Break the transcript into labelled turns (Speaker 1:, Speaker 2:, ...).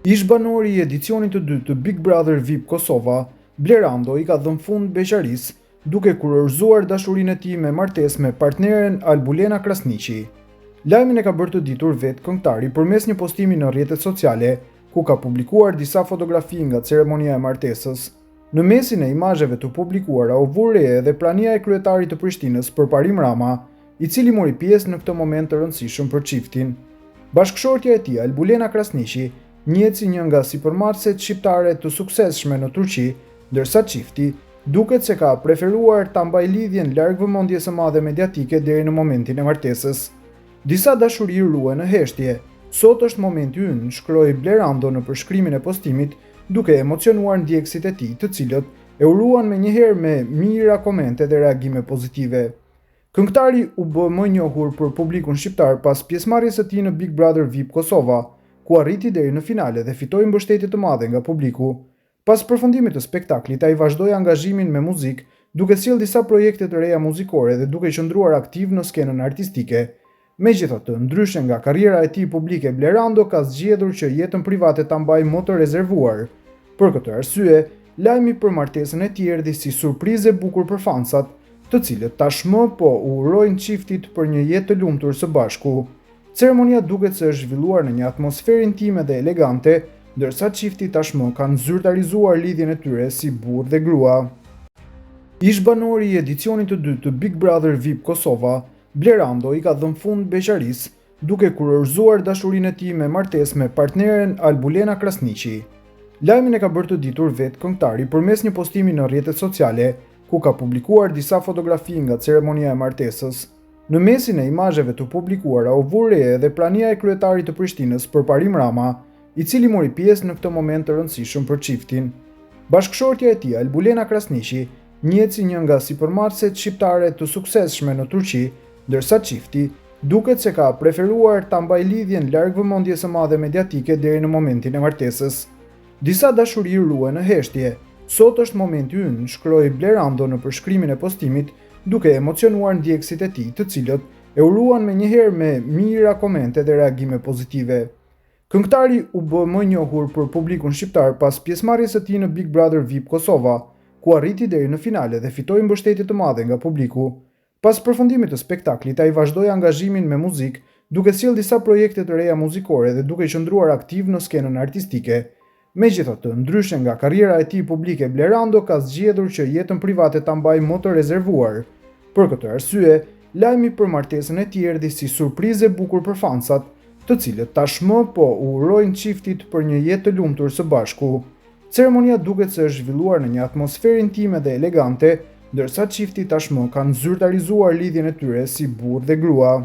Speaker 1: Ish banori i edicionit të dytë të Big Brother VIP Kosova, Blerando i ka dhënë fund beqarisë duke kurorzuar dashurinë e tij me martesë me partneren Albulena Krasniqi. Lajmin e ka bërë të ditur vetë këngëtari përmes një postimi në rrjetet sociale, ku ka publikuar disa fotografi nga ceremonia e martesës. Në mesin e imazheve të publikuara u vur re edhe prania e kryetarit të Prishtinës Parim Rama, i cili mori pjesë në këtë moment të rëndësishëm për çiftin. Bashkëshortja e tij, Albulena Krasniqi, njihet si një nga sipërmarrëset shqiptare të suksesshme në Turqi, ndërsa çifti duket se ka preferuar ta mbajë lidhjen larg vëmendjes së madhe mediatike deri në momentin e martesës. Disa dashuri ruhen në heshtje. Sot është momenti ynë, shkroi Blerando në përshkrimin e postimit, duke emocionuar ndjekësit e tij, të cilët e uruan menjëherë me mijëra komente dhe reagime pozitive. Këngëtari u bë më i njohur për publikun shqiptar pas pjesëmarrjes së tij në Big Brother VIP Kosova, ku arriti deri në finale dhe fitoi mbështetje të madhe nga publiku. Pas përfundimit të spektaklit, ai vazhdoi angazhimin me muzikë, duke sjellë disa projekte të reja muzikore dhe duke qëndruar aktiv në skenën artistike. Megjithatë, ndryshe nga karriera e tij publike, Blerando ka zgjedhur që jetën private ta mbajë më të rezervuar. Për këtë arsye, lajmi për martesën e tij erdhi si surprizë e bukur për fansat, të cilët tashmë po u urojnë çiftit për një jetë të lumtur së bashku. Ceremonia duket se është zhvilluar në një atmosferë intime dhe elegante, ndërsa çifti tashmë kanë zyrtarizuar lidhjen e tyre si burr dhe grua. Ish banori i edicionit të dytë të Big Brother VIP Kosova, Blerando i ka dhënë fund beqarisë duke kurorzuar dashurinë e tij me martesë me partneren Albulena Krasniqi. Lajmin e ka bërë të ditur vetë këngëtari përmes një postimi në rrjetet sociale, ku ka publikuar disa fotografi nga ceremonia e martesës. Në mesin e imazheve të publikuara u vur re edhe prania e kryetarit të Prishtinës Parim Rama, i cili mori pjesë në këtë moment të rëndësishëm për çiftin. Bashkëshortja e tij, Albulena Krasniqi, njihet si një nga sipërmarrëset shqiptare të suksesshme në Turqi, ndërsa çifti duket se ka preferuar ta mbajë lidhjen larg vëmendjes së madhe mediatike deri në momentin e martesës. Disa dashuri ruhen në heshtje. Sot është momenti ynë, shkroi Blerando në përshkrimin e postimit, duke emocionuar ndjekësit e tij, të cilët e uruan menjëherë me mijëra komente dhe reagime pozitive. Këngëtari u bë më i njohur për publikun shqiptar pas pjesëmarrjes së tij në Big Brother VIP Kosova, ku arriti deri në finale dhe fitoi mbështetje të madhe nga publiku. Pas përfundimit të spektaklit, ai vazhdoi angazhimin me muzikë, duke sjellë disa projekte të reja muzikore dhe duke qëndruar aktiv në skenën artistike. Megjithatë, ndryshe nga karriera e tij publike, Blerando ka zgjedhur që jetën private ta mbajë më të rezervuar. Për këtë arsye, lajmi për martesën e tij erdhi si surprizë e bukur për fansat, të cilët tashmë po u urojnë çiftit për një jetë të lumtur së bashku. Ceremonia duket se është zhvilluar në një atmosferë intime dhe elegante, ndërsa çifti tashmë kanë zyrtarizuar lidhjen e tyre si burr dhe grua.